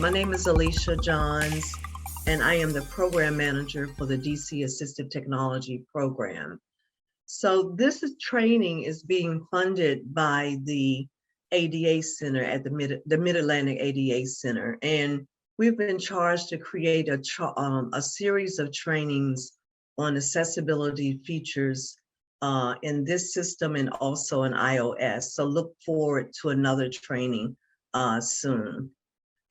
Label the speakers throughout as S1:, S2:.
S1: My name is Alicia Johns, and I am the program manager for the DC Assistive Technology Program. So training is being funded by the ADA Center at the Mid-Atlantic ADA Center. And we've been charged to create a series of trainings on accessibility features in this system and also in iOS. So look forward to another training soon.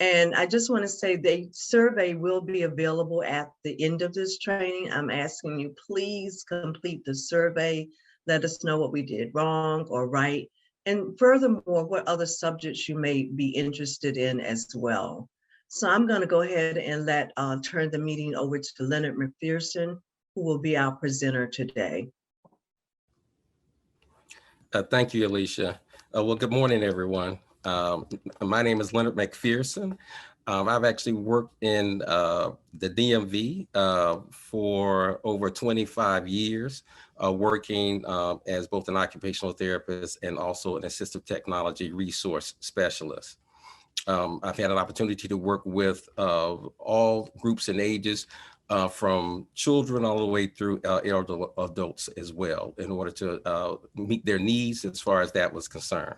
S1: And I just want to say the survey will be available at the end of this training. I'm asking you, please complete the survey. Let us know what we did wrong or right. And furthermore, what other subjects you may be interested in as well. So I'm going to go ahead and turn the meeting over to Leonard McPherson, who will be our presenter today.
S2: Thank you, Alicia. Well, good morning, everyone. My name is Leonard McPherson. I've actually worked in the DMV for over 25 years, working as both an occupational therapist and also an assistive technology resource specialist. I've had an opportunity to work with all groups and ages, from children all the way through elder adults as well, in order to meet their needs as far as that was concerned.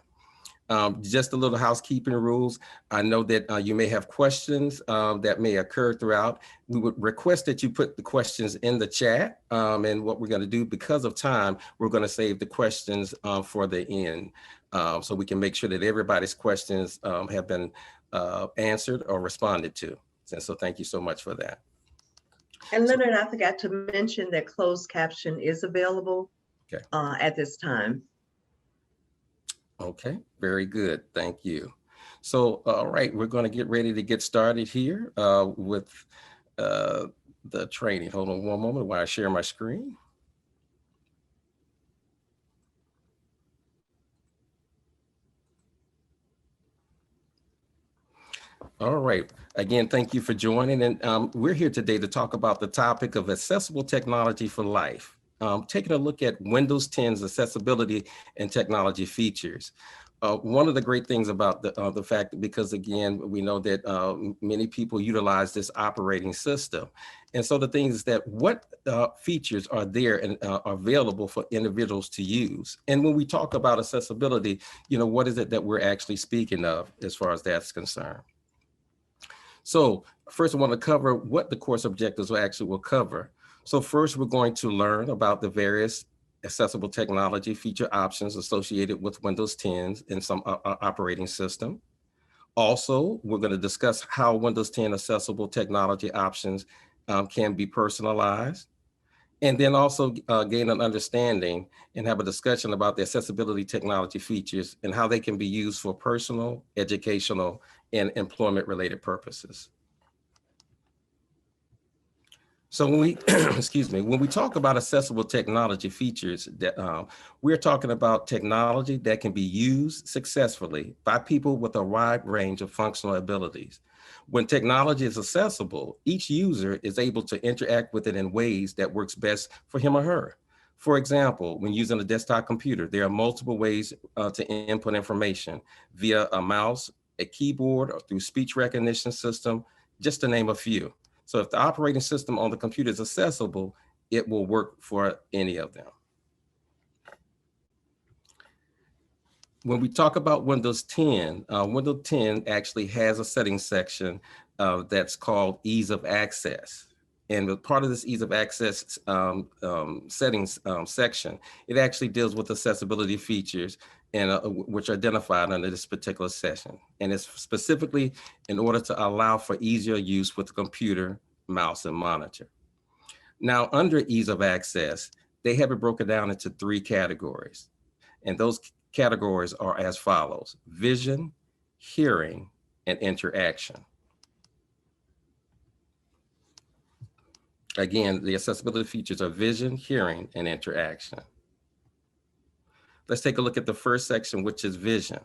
S2: Just a little housekeeping rules. I know that you may have questions that may occur throughout. We would request that you put the questions in the chat. And what we're going to do, because of time, we're going to save the questions for the end, so we can make sure that everybody's questions have been answered or responded to. And so thank you so much for that.
S1: And Leonard, I forgot to mention that closed caption is available at this time.
S2: Okay, very good. Thank you. So, all right, we're going to get ready to get started here with the training. Hold on one moment while I share my screen. All right. Again, thank you for joining. And we're here today to talk about the topic of accessible technology for life. Taking a look at Windows 10's accessibility and technology features. One of the great things about the fact that, because again, we know that many people utilize this operating system. And so the thing is that what features are there and are available for individuals to use. And when we talk about accessibility, what is it that we're actually speaking of as far as that's concerned? So first I want to cover what the course objectives actually will cover. So first, we're going to learn about the various accessible technology feature options associated with Windows 10 and some operating system. Also, we're going to discuss how Windows 10 accessible technology options can be personalized. And then also gain an understanding and have a discussion about the accessibility technology features and how they can be used for personal, educational, and employment-related purposes. So when we, excuse me, when we talk about accessible technology features, that we're talking about technology that can be used successfully by people with a wide range of functional abilities. When technology is accessible, each user is able to interact with it in ways that works best for him or her. For example, when using a desktop computer, there are multiple ways to input information via a mouse, a keyboard, or through speech recognition system, just to name a few. So if the operating system on the computer is accessible, it will work for any of them. When we talk about Windows 10, Windows 10 actually has a settings section that's called ease of access. And part of this ease of access settings section, it actually deals with accessibility features and which are identified under this particular session. And it's specifically in order to allow for easier use with the computer, mouse, and monitor. Now, under ease of access, they have it broken down into 3 categories. And those categories are as follows: vision, hearing, and interaction. Again, the accessibility features are vision, hearing, and interaction. Let's take a look at the first section, which is vision.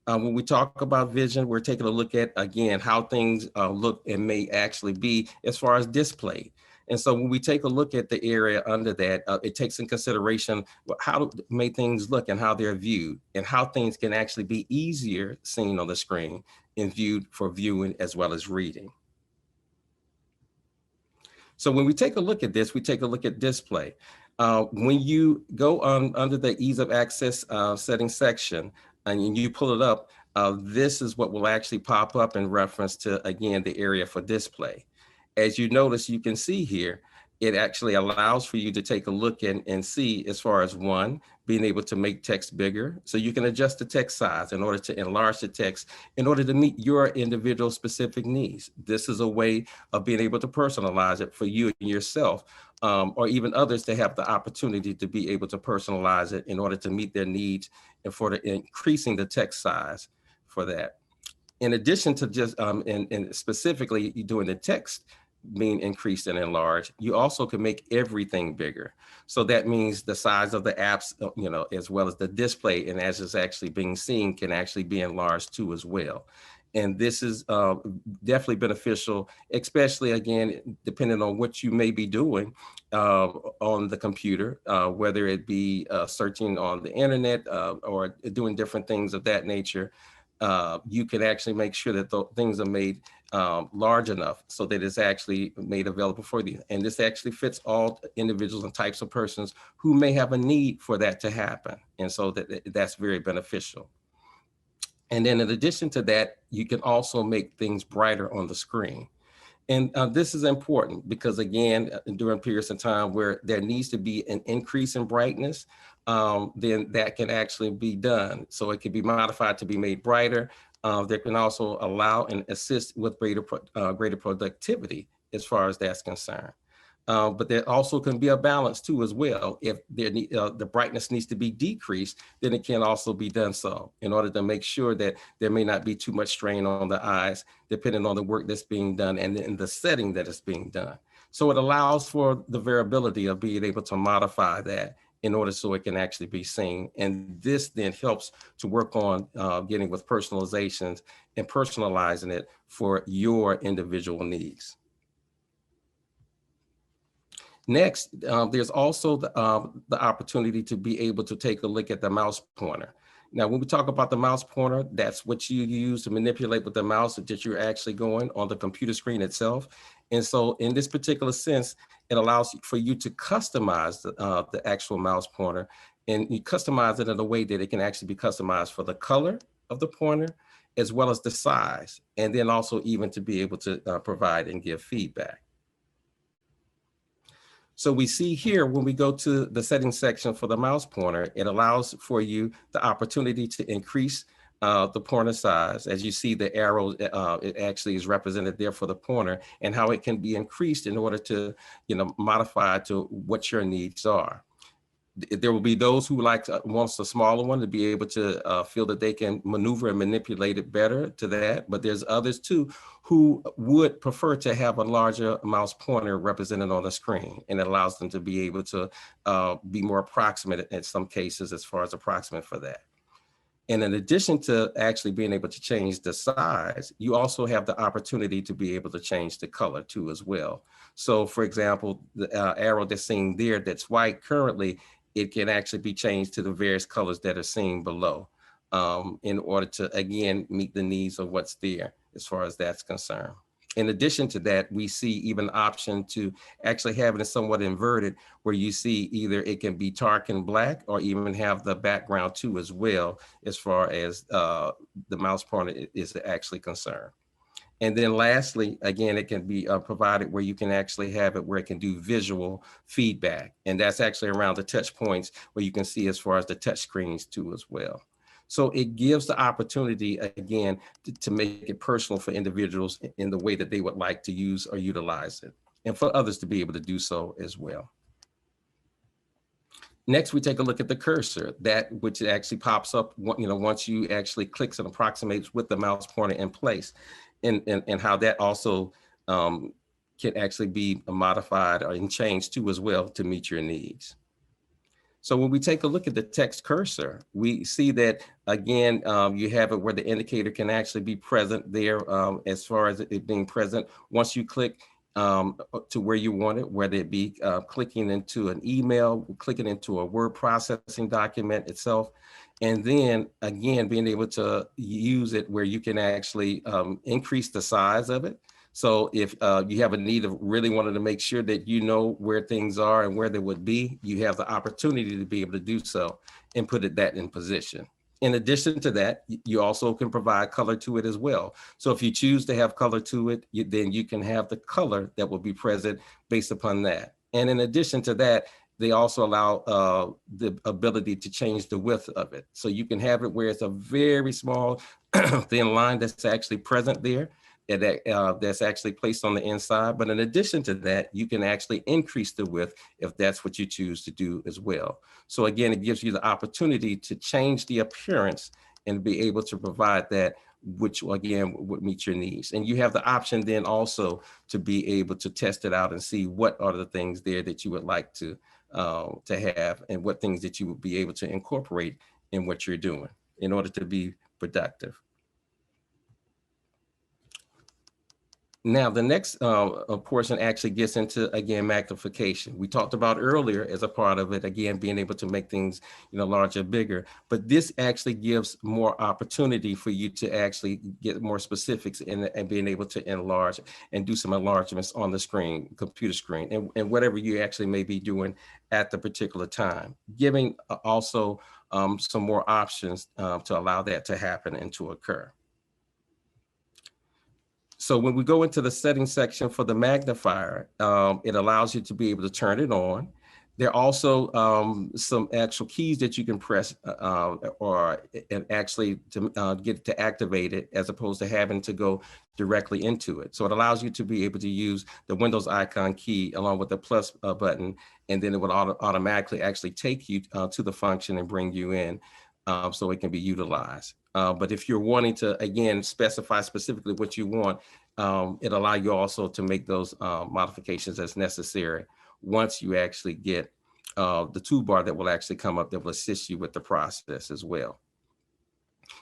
S2: When we talk about vision, we're taking a look at, again, how things look and may actually be as far as display. And so when we take a look at the area under that, it takes in consideration how may things look and how they're viewed, and how things can actually be easier seen on the screen and viewed for viewing as well as reading. So when we take a look at this, we take a look at display. When you go on under the ease of access settings section and you pull it up, this is what will actually pop up in reference to, again, the area for display. As you notice, you can see here, it actually allows for you to take a look and see, as far as one, being able to make text bigger. So you can adjust the text size in order to enlarge the text in order to meet your individual specific needs. This is a way of being able to personalize it for you and yourself, or even others to have the opportunity to be able to personalize it in order to meet their needs and for increasing the text size for that. In addition to just, and specifically doing the text being increased and enlarged, you also can make everything bigger. So that means the size of the apps, as well as the display, and as it's actually being seen, can actually be enlarged too as well. And this is definitely beneficial, especially, again, depending on what you may be doing on the computer, whether it be searching on the internet or doing different things of that nature. You can actually make sure that the things are made large enough so that it's actually made available for you. And this actually fits all individuals and types of persons who may have a need for that to happen. And so that's very beneficial. And then in addition to that, you can also make things brighter on the screen. And this is important because, again, during periods of time where there needs to be an increase in brightness, then that can actually be done. So it can be modified to be made brighter. That can also allow and assist with greater productivity as far as that's concerned. But there also can be a balance too as well. If the brightness needs to be decreased, then it can also be done so in order to make sure that there may not be too much strain on the eyes, depending on the work that's being done and in the setting that is being done. So it allows for the variability of being able to modify that in order so it can actually be seen. And this then helps to work on getting with personalizations and personalizing it for your individual needs. Next, there's also the opportunity to be able to take a look at the mouse pointer. Now, when we talk about the mouse pointer, that's what you use to manipulate with the mouse that you're actually going on the computer screen itself. And so in this particular sense, it allows for you to customize the actual mouse pointer, and you customize it in a way that it can actually be customized for the color of the pointer, as well as the size, and then also even to be able to provide and give feedback. So we see here, when we go to the settings section for the mouse pointer, it allows for you the opportunity to increase the pointer size. As you see, the arrow, it actually is represented there for the pointer, and how it can be increased in order to, modify to what your needs are. There will be those who wants a smaller one to be able to feel that they can maneuver and manipulate it better to that. But there's others too who would prefer to have a larger mouse pointer represented on the screen, and it allows them to be able to be more approximate in some cases, as far as approximate for that. And in addition to actually being able to change the size, you also have the opportunity to be able to change the color too as well. So for example, the arrow that's seen there that's white currently, it can actually be changed to the various colors that are seen below in order to, again, meet the needs of what's there as far as that's concerned. In addition to that, we see even an option to actually have it somewhat inverted, where you see either it can be dark and black, or even have the background too as well, as far as the mouse pointer is actually concerned. And then lastly, again, it can be provided where you can actually have it where it can do visual feedback. And that's actually around the touch points where you can see as far as the touch screens too as well. So it gives the opportunity, again, to make it personal for individuals in the way that they would like to use or utilize it, and for others to be able to do so as well. Next, we take a look at the cursor, that which actually pops up, once you actually clicks and approximates with the mouse pointer in place. And how that also can actually be modified and changed too as well to meet your needs. So when we take a look at the text cursor, we see that, again, you have it where the indicator can actually be present there as far as it being present. Once you click, to where you want it, whether it be clicking into an email, clicking into a word processing document itself, and then again, being able to use it where you can actually increase the size of it. So if you have a need of really wanting to make sure that you know where things are and where they would be, you have the opportunity to be able to do so and put that in position. In addition to that, you also can provide color to it as well. So if you choose to have color to it, then you can have the color that will be present based upon that. And in addition to that, they also allow the ability to change the width of it. So you can have it where it's a very small thin line that's actually present there, that's actually placed on the inside. But in addition to that, you can actually increase the width if that's what you choose to do as well. So again, it gives you the opportunity to change the appearance and be able to provide that, which again would meet your needs. And you have the option then also to be able to test it out and see what are the things there that you would like to have, and what things that you would be able to incorporate in what you're doing in order to be productive. Now, the next portion actually gets into, again, magnification. We talked about earlier as a part of it, again, being able to make things, larger, bigger, but this actually gives more opportunity for you to actually get more specifics and being able to enlarge and do some enlargements on the screen, computer screen, and whatever you actually may be doing at the particular time, giving also some more options to allow that to happen and to occur. So when we go into the settings section for the magnifier, it allows you to be able to turn it on. There are also some actual keys that you can press and actually to get to activate it, as opposed to having to go directly into it. So it allows you to be able to use the Windows icon key along with the plus button, and then it would automatically actually take you to the function and bring you in so it can be utilized. But if you're wanting to, again, specify specifically what you want, it allows you also to make those modifications as necessary once you actually get the toolbar that will actually come up that will assist you with the process as well.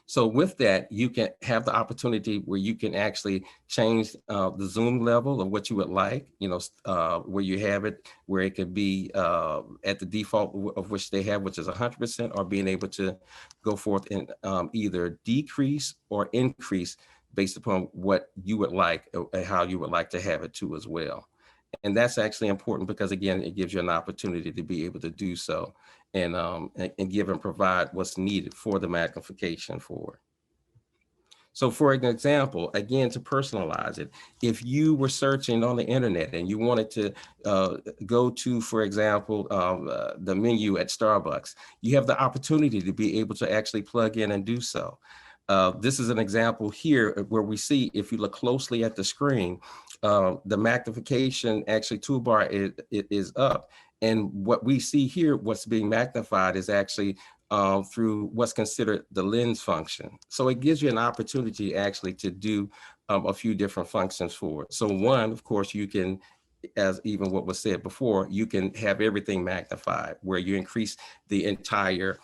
S2: So with that, you can have the opportunity where you can actually change the zoom level of what you would like, where you have it, where it could be at the default of which they have, which is 100%, or being able to go forth and either decrease or increase based upon what you would like and how you would like to have it too as well. And that's actually important because, again, it gives you an opportunity to be able to do so and give and provide what's needed for the magnification for. So for an example, again, to personalize it, if you were searching on the internet and you wanted to go to, for example, the menu at Starbucks, you have the opportunity to be able to actually plug in and do so. This is an example here where we see, if you look closely at the screen, the magnification actually toolbar is up. And what we see here, what's being magnified is actually through what's considered the lens function. So it gives you an opportunity actually to do a few different functions for it. So one, of course, you can, as even what was said before, you can have everything magnified where you increase the entire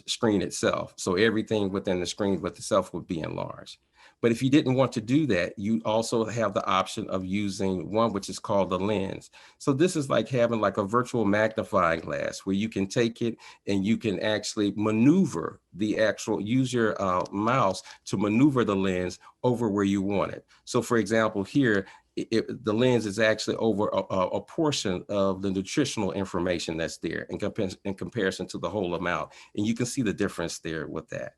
S2: screen itself. So everything within the screen with itself would be enlarged. But if you didn't want to do that, you also have the option of using one which is called the lens. So this is like having like a virtual magnifying glass where you can take it and you can actually maneuver the actual, use your mouse to maneuver the lens over where you want it. So for example, here, the lens is actually over a portion of the nutritional information that's there in comparison to the whole amount. And you can see the difference there with that.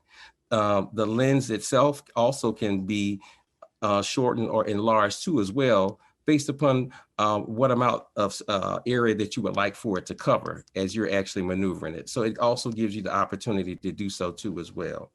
S2: The lens itself also can be shortened or enlarged too as well, based upon what amount of area that you would like for it to cover as you're actually maneuvering it. So it also gives you the opportunity to do so too as well.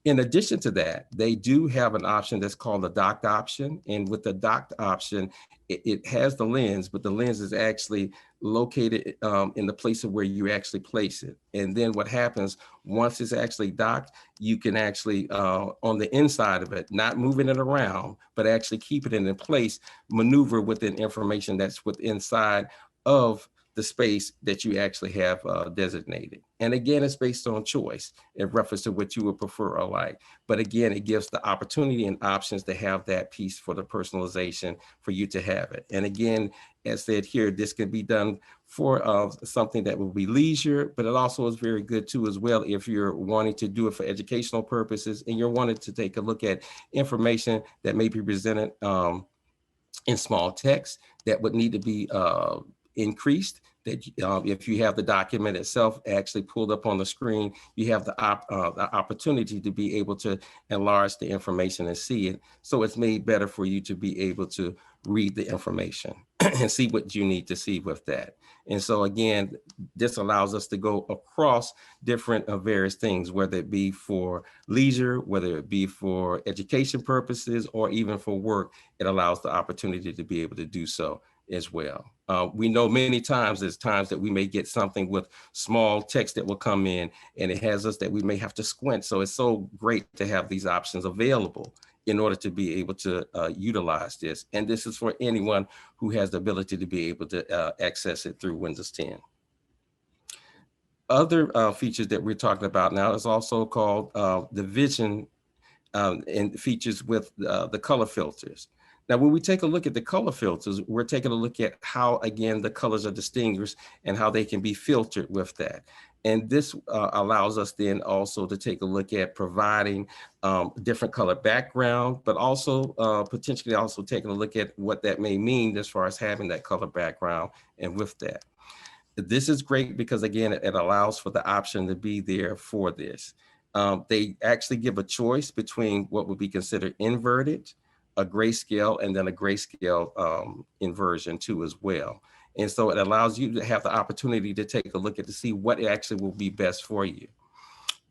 S2: In addition to that, they do have an option that's called the docked option. And with the docked option, it has the lens, but the lens is actually located in the place of where you actually place it. And then what happens once it's actually docked, you can actually on the inside of it, not moving it around, but actually keep it in place, maneuver within information that's within inside of the space that you actually have designated. And again, it's based on choice in reference to what you would prefer or like. But again, it gives the opportunity and options to have that piece for the personalization for you to have it. And again, as said here, this can be done for something that will be leisure, but it also is very good too as well if you're wanting to do it for educational purposes and you're wanting to take a look at information that may be presented in small text that would need to be increased. That if you have the document itself actually pulled up on the screen, you have the opportunity to be able to enlarge the information and see it. So it's made better for you to be able to read the information and see what you need to see with that. And so again, this allows us to go across different various things, whether it be for leisure, whether it be for education purposes, or even for work. It allows the opportunity to be able to do so as well. We know many times there's times that we may get something with small text that will come in and it has us that we may have to squint. So it's so great to have these options available in order to be able to utilize this. And this is for anyone who has the ability to be able to access it through Windows 10. Other features that we're talking about now is also called the vision and features with the color filters. Now, when we take a look at the color filters, we're taking a look at how, again, the colors are distinguished and how they can be filtered with that. And this allows us then also to take a look at providing different color background, but also potentially also taking a look at what that may mean as far as having that color background and with that. This is great because, again, it allows for the option to be there for this. They actually give a choice between what would be considered inverted, a grayscale, and then a grayscale inversion too as well. And so it allows you to have the opportunity to take a look at to see what actually will be best for you.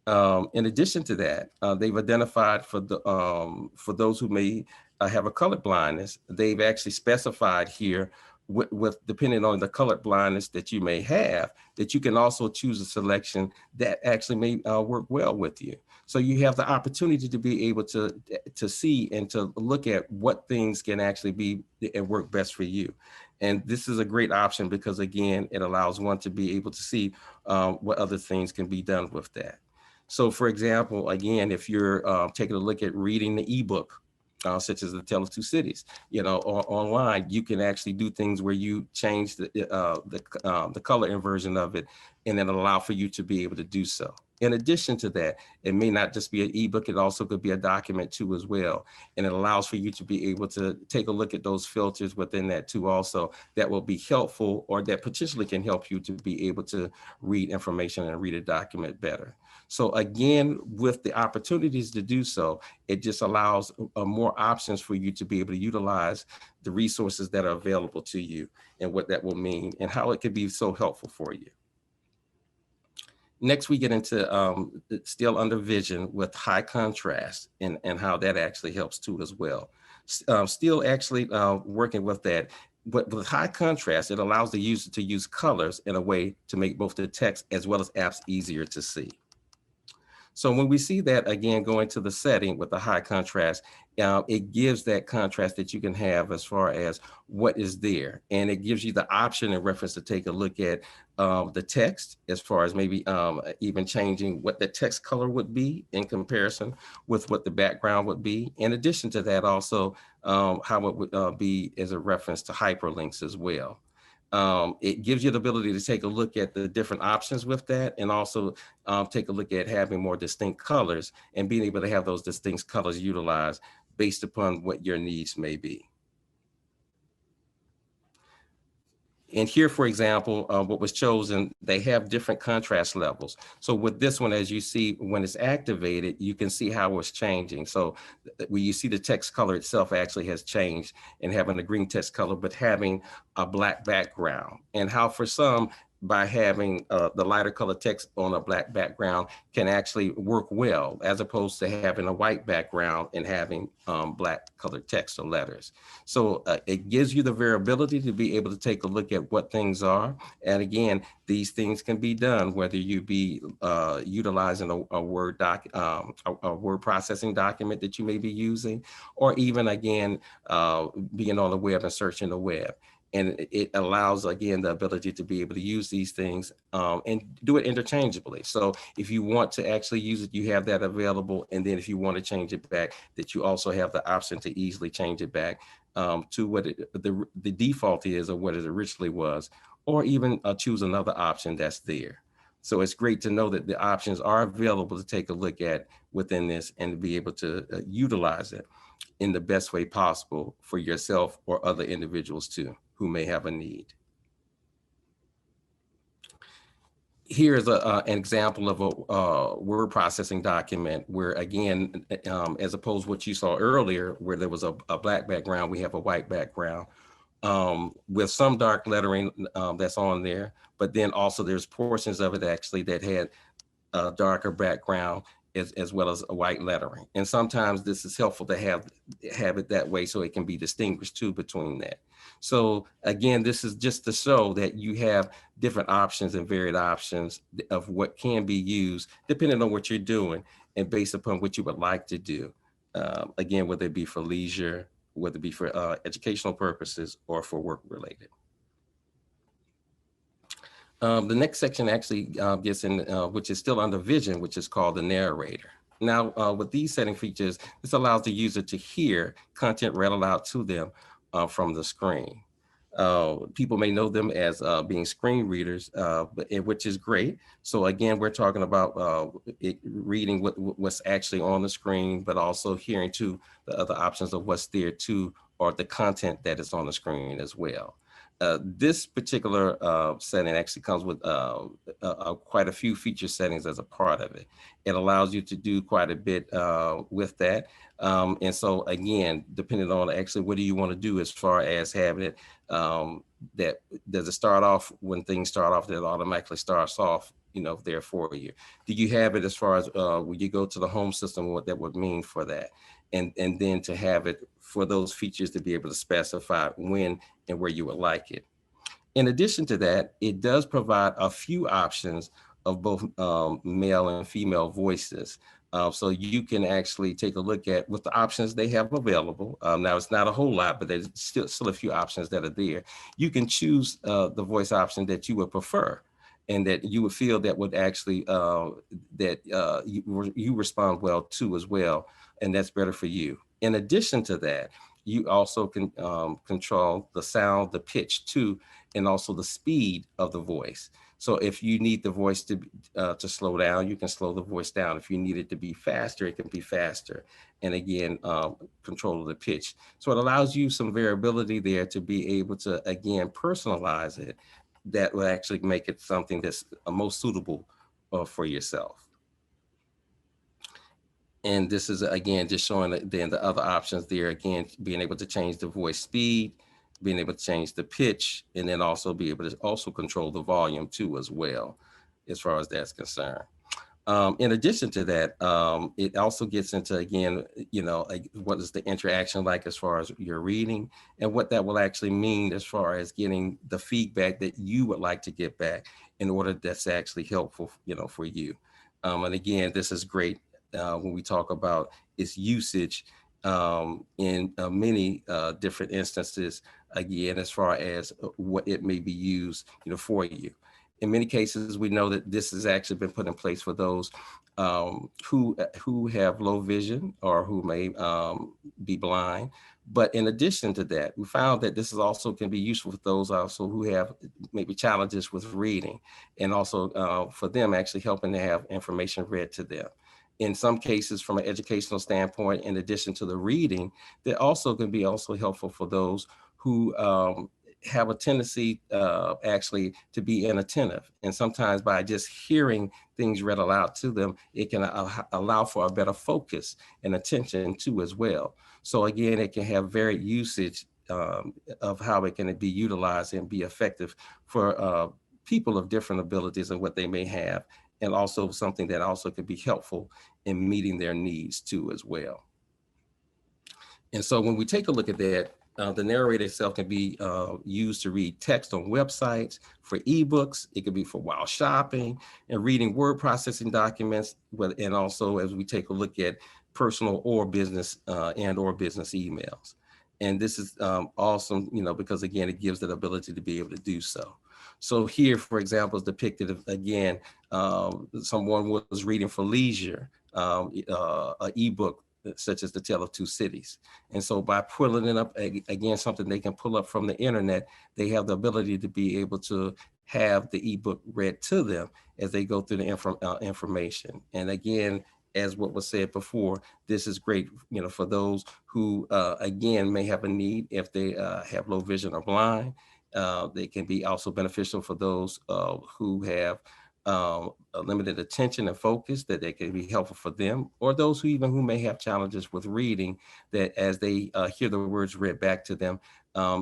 S2: In addition to that, they've identified for those who may have a color blindness, they've actually specified here with depending on the color blindness that you may have, that you can also choose a selection that actually may work well with you. So you have the opportunity to be able to see and to look at what things can actually be and work best for you. And this is a great option because, again, it allows one to be able to see what other things can be done with that. So for example, again, if you're taking a look at reading the ebook, such as the Tale of Two Cities, online, you can actually do things where you change the color inversion of it, and then allow for you to be able to do so. In addition to that, it may not just be an ebook, it also could be a document too as well. And it allows for you to be able to take a look at those filters within that too also that will be helpful or that potentially can help you to be able to read information and read a document better. So again, with the opportunities to do so, it just allows more options for you to be able to utilize the resources that are available to you and what that will mean and how it could be so helpful for you. Next, we get into still under vision with high contrast and how that actually helps too as well. Still actually working with that, but with high contrast, it allows the user to use colors in a way to make both the text as well as apps easier to see. So when we see that, again, going to the setting with the high contrast, it gives that contrast that you can have as far as what is there. And it gives you the option in reference to take a look at the text as far as maybe even changing what the text color would be in comparison with what the background would be. In addition to that, also how it would be as a reference to hyperlinks as well. It gives you the ability to take a look at the different options with that and also take a look at having more distinct colors and being able to have those distinct colors utilized based upon what your needs may be. And here, for example, what was chosen, they have different contrast levels. So with this one, as you see, when it's activated, you can see how it's changing. So when you see the text color itself actually has changed and having a green text color, but having a black background. And how for some, by having the lighter color text on a black background can actually work well, as opposed to having a white background and having black colored text or letters. So it gives you the variability to be able to take a look at what things are. And again, these things can be done, whether you be utilizing a Word a word processing document that you may be using, or even again, being on the web and searching the web. And it allows, again, the ability to be able to use these things and do it interchangeably. So if you want to actually use it, you have that available. And then if you want to change it back, that you also have the option to easily change it back to what the default is or what it originally was, or even choose another option that's there. So it's great to know that the options are available to take a look at within this and to be able to utilize it in the best way possible for yourself or other individuals too, who may have a need. Here's an example of a word processing document where, again, as opposed to what you saw earlier, where there was a black background, we have a white background with some dark lettering that's on there, but then also there's portions of it actually that had a darker background as well as a white lettering. And sometimes this is helpful to have it that way so it can be distinguished too between that. So again, this is just to show that you have different options and varied options of what can be used depending on what you're doing and based upon what you would like to do. Again, whether it be for leisure, whether it be for educational purposes or for work related. The next section actually gets in, which is still under vision, which is called the narrator. Now, with these setting features, this allows the user to hear content read aloud to them from the screen. People may know them as being screen readers, which is great. So again, we're talking about reading what's actually on the screen, but also hearing too the other options of what's there too, or the content that is on the screen as well. This particular setting actually comes with quite a few feature settings as a part of it. It allows you to do quite a bit with that. And so again, depending on actually what do you want to do as far as having it, that does it start off when things start off, that it automatically starts off, there for you. Do you have it as far as when you go to the home system, what that would mean for that? And then to have it for those features to be able to specify when and where you would like it. In addition to that, it does provide a few options of both male and female voices. So you can actually take a look at what the options they have available. Now it's not a whole lot, but there's still a few options that are there. You can choose the voice option that you would prefer and that you would feel that would actually, you respond well to as well. And that's better for you. In addition to that, you also can control the sound, the pitch too, and also the speed of the voice. So if you need the voice to slow down, you can slow the voice down. If you need it to be faster, it can be faster. And again, control of the pitch. So it allows you some variability there to be able to, again, personalize it. That will actually make it something that's most suitable for yourself. And this is, again, just showing then the other options there, again, being able to change the voice speed, being able to change the pitch, and then also be able to also control the volume too as well, as far as that's concerned. In addition to that, it also gets into, again, what is the interaction like as far as your reading and what that will actually mean as far as getting the feedback that you would like to get back in order that's actually helpful, for you. And again, this is great when we talk about its usage in many different instances, again, as far as what it may be used, for you. In many cases, we know that this has actually been put in place for those who have low vision or who may be blind. But in addition to that, we found that this is also can be useful for those also who have maybe challenges with reading, and also for them actually helping to have information read to them. In some cases, from an educational standpoint, in addition to the reading, that also can be also helpful for those who have a tendency actually to be inattentive. And sometimes by just hearing things read aloud to them, it can allow for a better focus and attention too as well. So again, it can have varied usage of how it can be utilized and be effective for people of different abilities and what they may have, and also something that also could be helpful in meeting their needs too as well. And so when we take a look at that, the narrator itself can be used to read text on websites, for ebooks. It could be for while shopping and reading word processing documents, and also as we take a look at personal or business and/or business emails. And this is awesome, because again, it gives that ability to be able to do so. So here, for example, is depicted again, someone was reading for leisure, an ebook such as The Tale of Two Cities. And so by pulling it up, again, something they can pull up from the internet, they have the ability to be able to have the ebook read to them as they go through the information. And again, as what was said before, this is great, for those who, again, may have a need if they have low vision or blind. They can be also beneficial for those who have a limited attention and focus, that they can be helpful for them, or those who may have challenges with reading, that as they hear the words read back to them,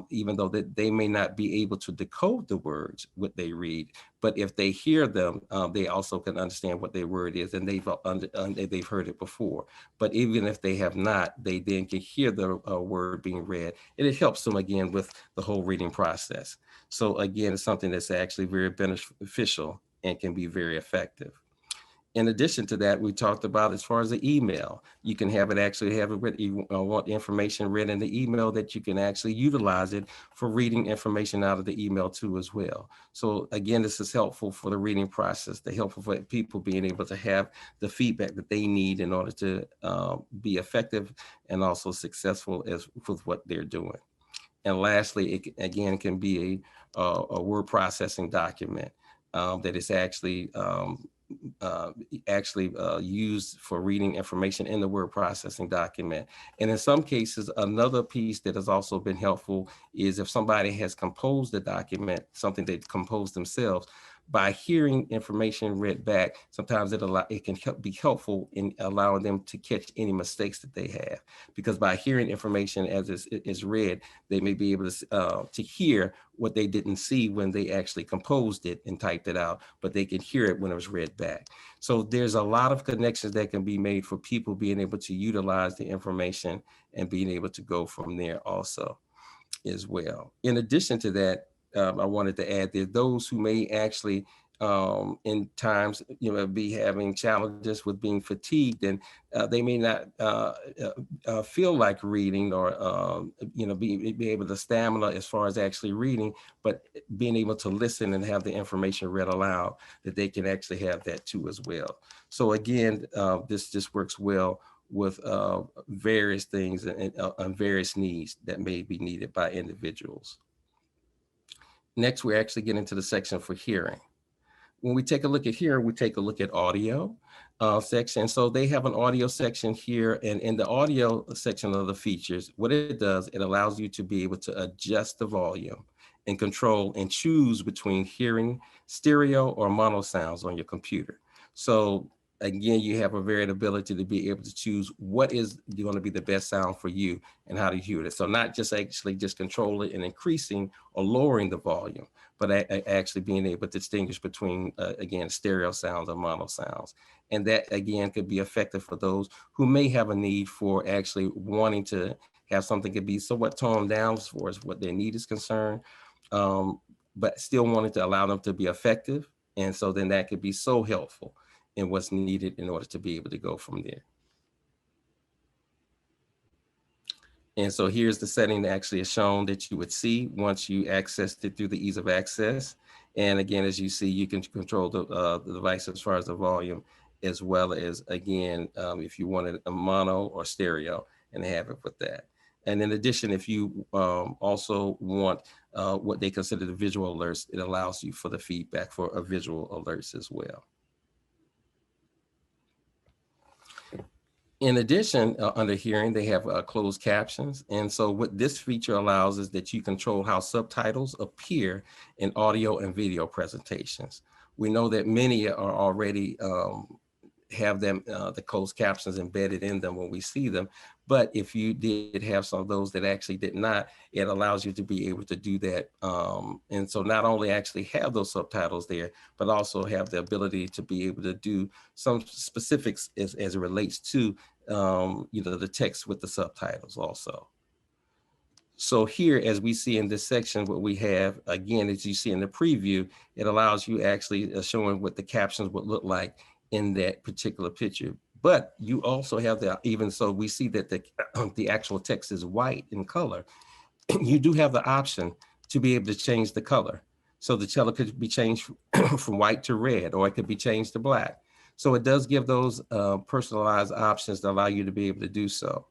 S2: even though that they may not be able to decode the words, what they read, but if they hear them, they also can understand what their word is, and they've heard it before. But even if they have not, they then can hear the word being read, and it helps them again with the whole reading process. So again, it's something that's actually very beneficial and can be very effective. In addition to that, we talked about as far as the email, you can have it read. You want information read in the email, that you can actually utilize it for reading information out of the email too as well. So again, this is helpful for the reading process, helpful for people being able to have the feedback that they need in order to be effective and also successful with what they're doing. And lastly, it again can be a word processing document that is actually used for reading information in the word processing document. And in some cases, another piece that has also been helpful is if somebody has composed a document, something they've composed themselves, by hearing information read back, sometimes it can be helpful in allowing them to catch any mistakes that they have. Because by hearing information as is read, they may be able to hear what they didn't see when they actually composed it and typed it out, but they can hear it when it was read back. So there's a lot of connections that can be made for people being able to utilize the information and being able to go from there also as well. In addition to that, I wanted to add that those who may actually in times, be having challenges with being fatigued, and they may not feel like reading, or be able to stamina as far as actually reading, but being able to listen and have the information read aloud, that they can actually have that too as well. So again, this just works well with various things and various needs that may be needed by individuals. Next, we're actually getting to the section for hearing. When we take a look at hearing, we take a look at audio section. So they have an audio section here, and in the audio section of the features, what it does, it allows you to be able to adjust the volume and control and choose between hearing stereo or mono sounds on your computer. So again, you have a varied ability to be able to choose what is going to be the best sound for you and how to hear it. So not just actually just control it and increasing or lowering the volume, but actually being able to distinguish between, again, stereo sounds and mono sounds. And that, again, could be effective for those who may have a need for actually wanting to have something could be somewhat toned down as far as what their need is concerned, but still wanting to allow them to be effective. And so then that could be so helpful in what's needed in order to be able to go from there. And so here's the setting that actually is shown that you would see once you accessed it through the ease of access. And again, as you see, you can control the device as far as the volume, as well as, again, if you wanted a mono or stereo, and have it with that. And in addition, if you also want what they consider the visual alerts, it allows you for the feedback for a visual alerts as well. In addition, under hearing, they have closed captions. And so what this feature allows is that you control how subtitles appear in audio and video presentations. We know that many are already have them, the closed captions embedded in them when we see them. But if you did have some of those that actually did not, it allows you to be able to do that. And so not only actually have those subtitles there, but also have the ability to be able to do some specifics as it relates to, the text with the subtitles also. So here, as we see in this section, what we have, again, as you see in the preview, it allows you actually showing what the captions would look like in that particular picture But you also have the, even so we see that the actual text is white in color, you do have the option to be able to change the color. So the color could be changed from white to red, or it could be changed to black. So it does give those personalized options that allow you to be able to do so.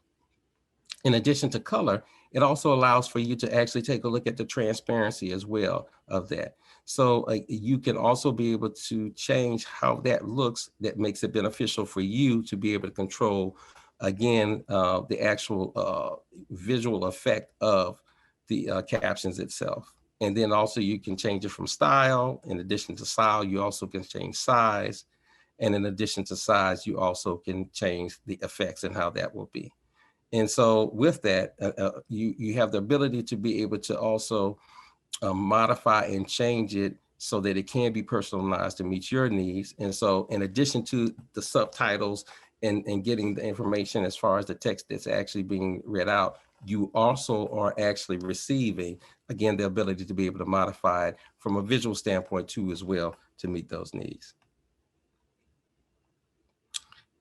S2: In addition to color, it also allows for you to actually take a look at the transparency as well of that. So you can also be able to change how that looks, that makes it beneficial for you to be able to control, again, the actual visual effect of the captions itself. And then also you can change it from style. In addition to style, you also can change size. And in addition to size, you also can change the effects and how that will be. And so with that, you have the ability to be able to also modify and change it so that it can be personalized to meet your needs. And so in addition to the subtitles and getting the information as far as the text that's actually being read out, you also are actually receiving, again, the ability to be able to modify it from a visual standpoint too as well to meet those needs.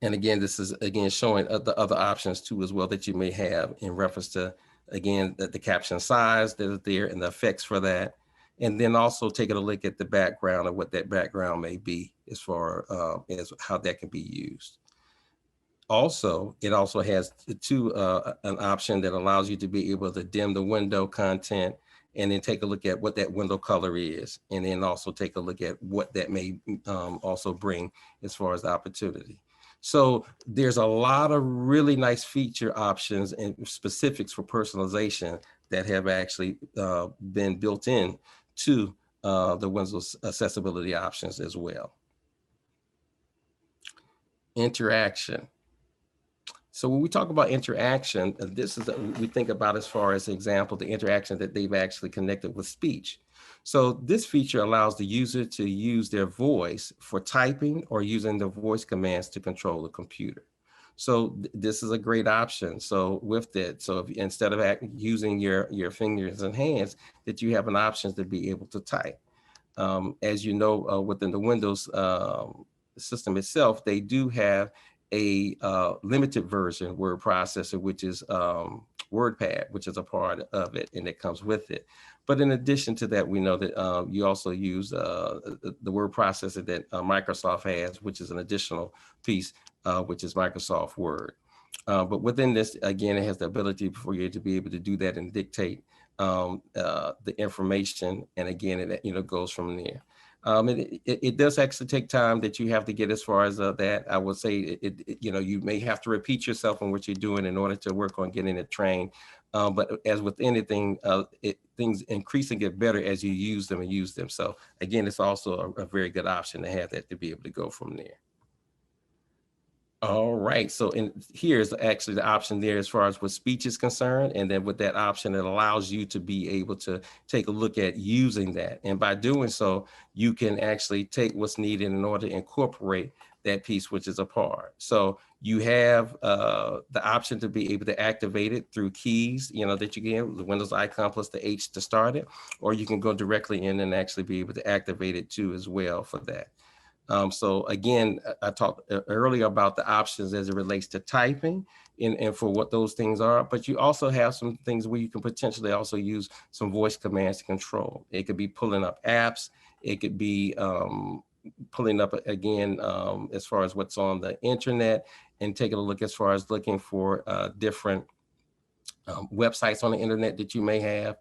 S2: And again, this is again showing the other options too as well that you may have in reference to, again, the caption size that is there and the effects for that. And then also taking a look at the background of what that background may be as far as how that can be used. Also, it also has an option that allows you to be able to dim the window content and then take a look at what that window color is. And then also take a look at what that may also bring as far as the opportunity. So there's a lot of really nice feature options and specifics for personalization that have actually been built in to the Windows accessibility options as well. Interaction. So when we talk about interaction, this is we think about as far as example, the interaction that they've actually connected with speech. So this feature allows the user to use their voice for typing or using the voice commands to control the computer. So this is a great option. So with that, so if instead of using your fingers and hands, that you have an option to be able to type. As you know, within the Windows system itself, they do have a limited version word processor, which is WordPad, which is a part of it, and it comes with it. But in addition to that, we know that you also use the word processor that Microsoft has, which is an additional piece, which is Microsoft Word. But within this, again, it has the ability for you to be able to do that and dictate the information. And again, it goes from there. It does actually take time that you have to get as far as that. I would say you may have to repeat yourself on what you're doing in order to work on getting it trained. But as with anything, things increase and get better as you use them and use them. So again, it's also a very good option to have that to be able to go from there. All right, so here's actually the option there as far as what speech is concerned. And then with that option, it allows you to be able to take a look at using that. And by doing so, you can actually take what's needed in order to incorporate that piece, which is a part. So you have the option to be able to activate it through keys, that you get, the Windows icon plus the H to start it, or you can go directly in and actually be able to activate it too as well for that. So again, I talked earlier about the options as it relates to typing and for what those things are, but you also have some things where you can potentially also use some voice commands to control. It could be pulling up apps. It could be pulling up again, as far as what's on the internet and taking a look as far as looking for different websites on the internet that you may have.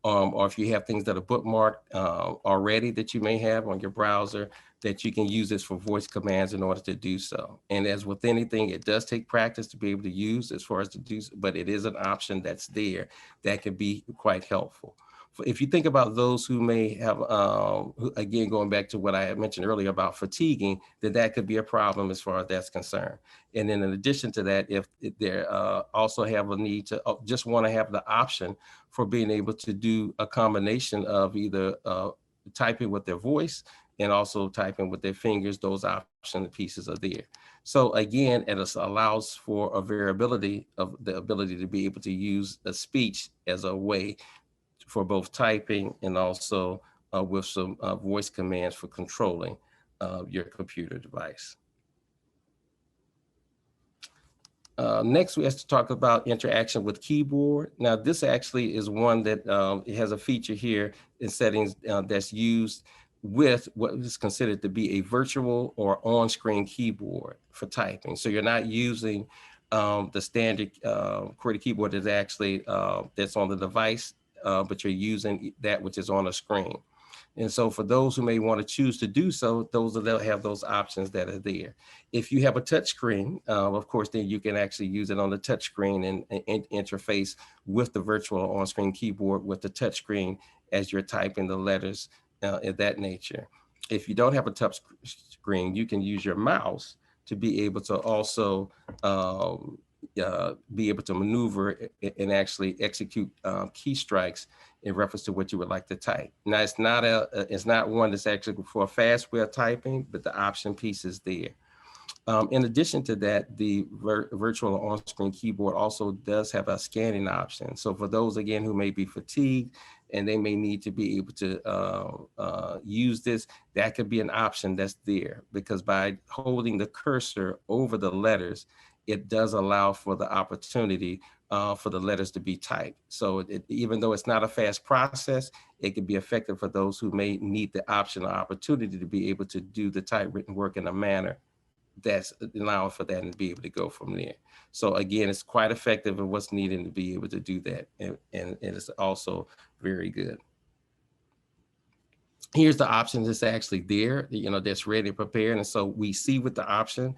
S2: Or if you have things that are bookmarked already that you may have on your browser, that you can use this for voice commands in order to do so. And as with anything, it does take practice to be able to use as far as to do, but it is an option that's there that can be quite helpful. If you think about those who may have, again, going back to what I had mentioned earlier about fatiguing, that could be a problem as far as that's concerned. And then in addition to that, if they also have a need to just want to have the option for being able to do a combination of either typing with their voice and also typing with their fingers, those option pieces are there. So again, it allows for a variability of the ability to be able to use a speech as a way for both typing and also with some voice commands for controlling your computer device. Next, we have to talk about interaction with keyboard. Now, this actually is one that it has a feature here in settings that's used with what is considered to be a virtual or on-screen keyboard for typing. So you're not using the standard QWERTY keyboard that's actually that's on the device, but you're using that which is on a screen. And so for those who may want to choose to do so, they'll have those options that are there. If you have a touch screen, of course, then you can actually use it on the touch screen and interface with the virtual on-screen keyboard with the touch screen as you're typing the letters of that nature. If you don't have a touch screen, you can use your mouse to be able to also be able to maneuver and actually execute key strikes in reference to what you would like to type. Now, it's not one that's actually for fast web typing, but the option piece is there. In addition to that, the virtual on-screen keyboard also does have a scanning option. So for those, again, who may be fatigued and they may need to be able to use this, that could be an option that's there, because by holding the cursor over the letters, it does allow for the opportunity for the letters to be typed. So even though it's not a fast process, it can be effective for those who may need the option or opportunity to be able to do the typewritten work in a manner that's allowing for that and to be able to go from there. So again, it's quite effective in what's needed to be able to do that. And it's also very good. Here's the option that's actually there, that's ready and prepared. And so we see with the option,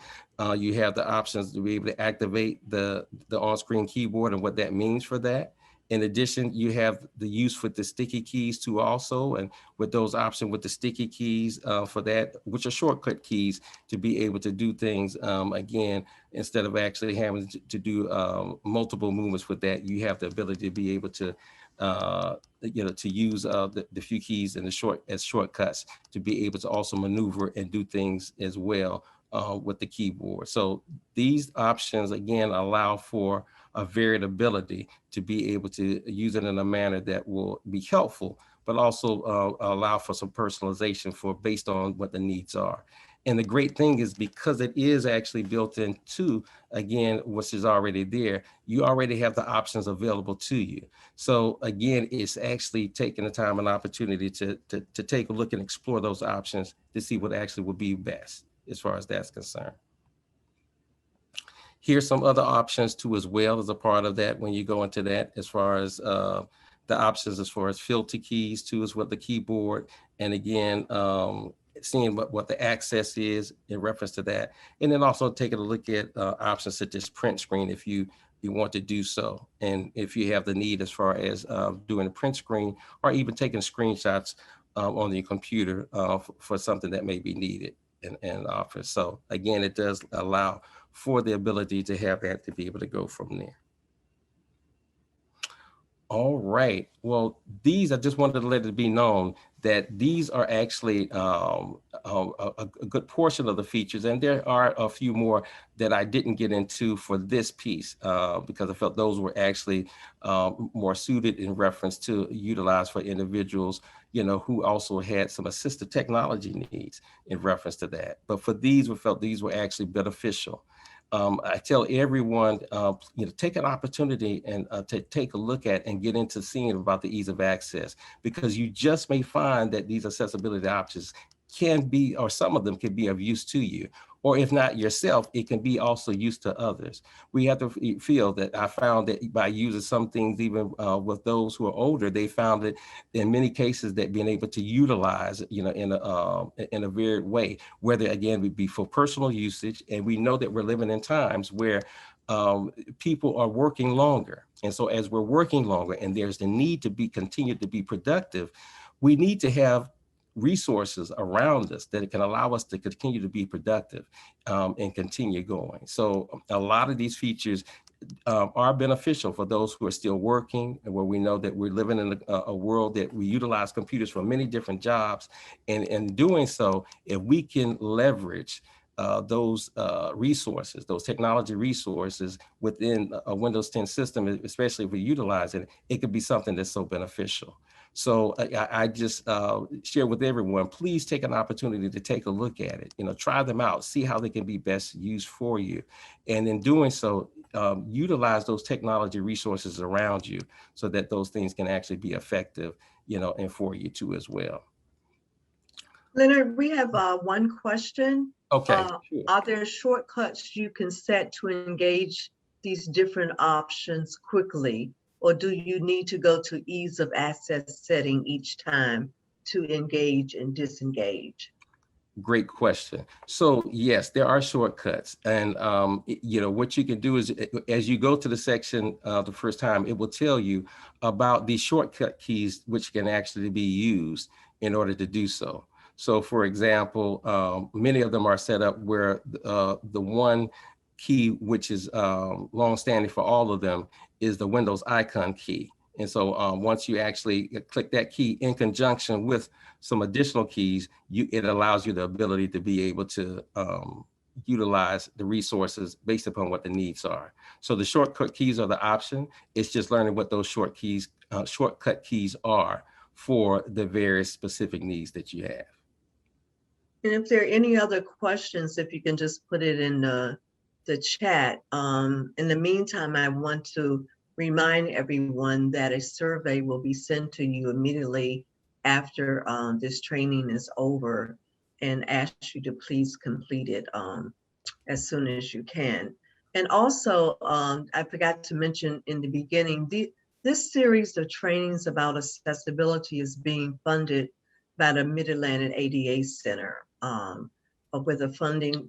S2: you have the options to be able to activate the on-screen keyboard and what that means for that. In addition, you have the use with the sticky keys too also, and with those options with the sticky keys for that, which are shortcut keys to be able to do things, again, instead of actually having to do multiple movements with that, you have the ability to be able to to use the few keys and as shortcuts to be able to also maneuver and do things as well with the keyboard. So these options, again, allow for a variability to be able to use it in a manner that will be helpful, but also allow for some personalization based on what the needs are. And the great thing is, because it is actually built into, again, which is already there, you already have the options available to you. So again, it's actually taking the time and opportunity to take a look and explore those options to see what actually would be best as far as that's concerned. Here's some other options too, as well as a part of that when you go into that, as far as the options as far as filter keys too, as well the keyboard. And again, seeing what the access is in reference to that. And then also taking a look at options such as print screen if you want to do so. And if you have the need as far as doing a print screen or even taking screenshots on the computer for something that may be needed in office. So again, it does allow for the ability to have that to be able to go from there. All right. Well, I just wanted to let it be known that these are actually a good portion of the features, and there are a few more that I didn't get into for this piece because I felt those were actually more suited in reference to utilize for individuals, who also had some assistive technology needs in reference to that. But for these, we felt these were actually beneficial. I tell everyone, take an opportunity and to take a look at and get into seeing about the ease of access, because you just may find that these accessibility options can be, or some of them can be of use to you, or if not yourself, it can be also used to others. We have to feel that I found that by using some things, even with those who are older, they found that in many cases that being able to utilize, in a varied way, whether again would be for personal usage. And we know that we're living in times where people are working longer. And so as we're working longer and there's the need to continue to be productive, we need to have resources around us that can allow us to continue to be productive and continue going. So a lot of these features are beneficial for those who are still working, and where we know that we're living in a world that we utilize computers for many different jobs. And in doing so, if we can leverage those resources, those technology resources within a Windows 10 system, especially if we utilize it, it could be something that's so beneficial. So I just share with everyone, please take an opportunity to take a look at it, try them out, see how they can be best used for you. And in doing so, utilize those technology resources around you so that those things can actually be effective, and for you too as well.
S1: Leonard, we have one question.
S2: Okay. Sure.
S1: Are there shortcuts you can set to engage these different options quickly, or do you need to go to ease of access setting each time to engage and disengage?
S2: Great question. So yes, there are shortcuts, and what you can do is, as you go to the section the first time, it will tell you about the shortcut keys which can actually be used in order to do so. So, for example, many of them are set up where the one key which is long-standing for all of them is the Windows icon key. And so once you actually click that key in conjunction with some additional keys, it allows you the ability to be able to utilize the resources based upon what the needs are. So the shortcut keys are the option. It's just learning what those shortcut keys are for the various specific needs that you have.
S1: And if there are any other questions, if you can just put it in the chat. In the meantime, I want to remind everyone that a survey will be sent to you immediately after this training is over, and ask you to please complete it as soon as you can. And also, I forgot to mention in the beginning, this series of trainings about accessibility is being funded by the Mid-Atlantic ADA Center with a funding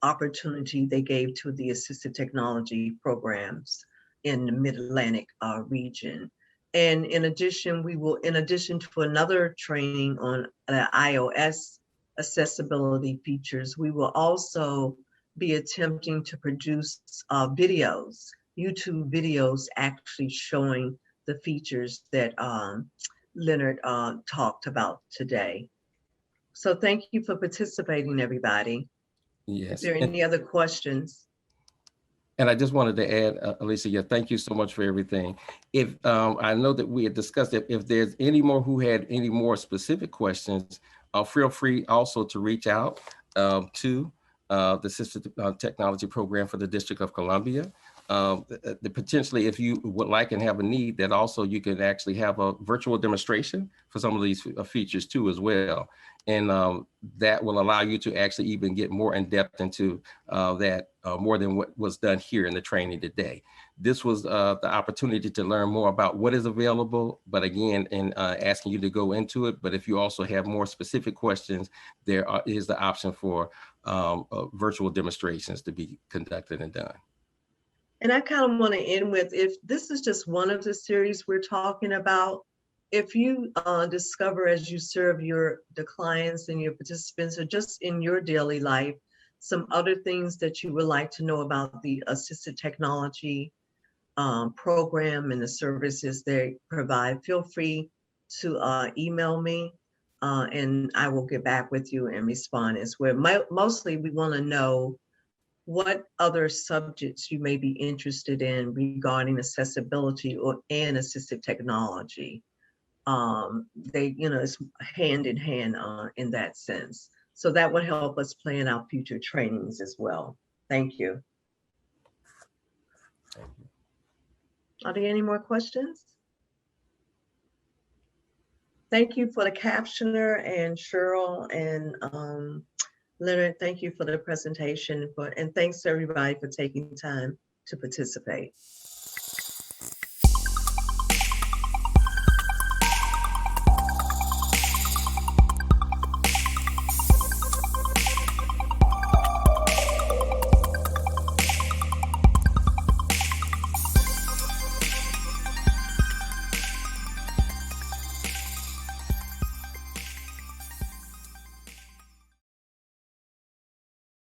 S1: opportunity they gave to the assistive technology programs in the Mid-Atlantic region. And in addition, in addition to another training on the iOS accessibility features, we will also be attempting to produce videos, YouTube videos actually showing the features that Leonard talked about today. So thank you for participating, everybody.
S2: Yes.
S1: Is there any other questions?
S2: And I just wanted to add, Alicia, thank you so much for everything. If I know that we had discussed it, if there's any more who had any more specific questions, feel free also to reach out to the Assistive Technology Program for the District of Columbia. Potentially, if you would like and have a need, that also you can actually have a virtual demonstration for some of these features too as well. And that will allow you to actually even get more in depth into that more than what was done here in the training today. This was the opportunity to learn more about what is available, but again, in asking you to go into it. But if you also have more specific questions, there is the option for virtual demonstrations to be conducted and done.
S1: And I kind of want to end with, if this is just one of the series we're talking about, if you discover as you serve the clients and your participants, or just in your daily life, some other things that you would like to know about the assistive technology program and the services they provide, feel free to email me and I will get back with you and respond as well. Mostly we want to know what other subjects you may be interested in regarding accessibility and assistive technology. It's hand in hand in that sense. So that would help us plan out future trainings as well. Thank you. Are there any more questions? Thank you for the captioner, and Cheryl and Leonard, thank you for the presentation, and thanks to everybody for taking time to participate.